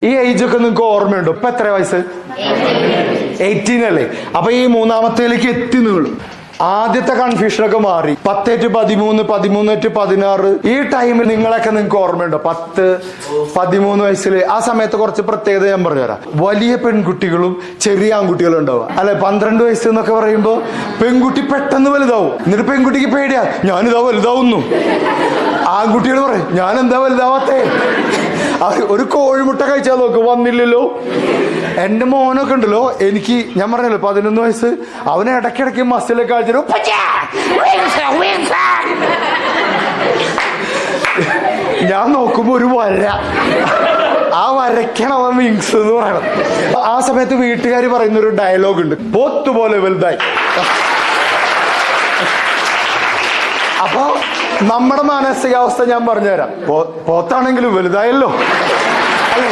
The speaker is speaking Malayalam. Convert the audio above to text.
ഈ ഏജ് ഒക്കെ നിങ്ങൾക്ക് ഓർമ്മയുണ്ടോ? ഇപ്പൊ എത്ര വയസ്സ്? 18 അല്ലേ? അപ്പൊ ഈ മൂന്നാമത്തേലേക്ക് എത്തി നീളും. ആദ്യത്തെ കൺഫ്യൂഷനൊക്കെ മാറി. 10 to 13, 13 to 16 ഈ ടൈമിൽ നിങ്ങൾക്ക് ഓർമ്മയുണ്ടോ? 10, 13 വയസ്സിൽ ആ സമയത്ത് കുറച്ച് പ്രത്യേകത ഞാൻ പറഞ്ഞുതരാം. വലിയ പെൺകുട്ടികളും ചെറിയ ആൺകുട്ടികളും ഉണ്ടാവും അല്ലെ? 12 വയസ്സ് എന്നൊക്കെ പറയുമ്പോ പെൺകുട്ടി പെട്ടെന്ന് വലുതാവും. എന്നിട്ട് പെൺകുട്ടിക്ക് പേടിയാ, ഞാനിതാ വലുതാവുന്നു. ആൺകുട്ടികൾ പറയും, ഞാൻ എന്താ വലുതാവാത്തേ? ഒരു കോഴിമുട്ട കഴിച്ചാൽ നോക്ക്, വന്നില്ലല്ലോ. എന്റെ മോനൊക്കെ ഉണ്ടല്ലോ, ഞാൻ പറഞ്ഞല്ലോ 11 വയസ്സ്, അവന് ഇടയ്ക്കിടയ്ക്ക് മസിലൊക്കെ കഴിച്ചിട്ട് ഞാൻ നോക്കുമ്പോ ഒരു വര, ആ വരയ്ക്കണം അവൻ വിങ്സ് എന്ന് പറയണം. ആ സമയത്ത് വീട്ടുകാർ പറയുന്ന ഒരു ഡയലോഗ് ഉണ്ട്, പോത്തുപോലെ വലുതായി. അപ്പൊ നമ്മുടെ മാനസികാവസ്ഥ ഞാൻ പറഞ്ഞുതരാം. പോത്താണെങ്കിലും വലുതായല്ലോ അല്ലേ?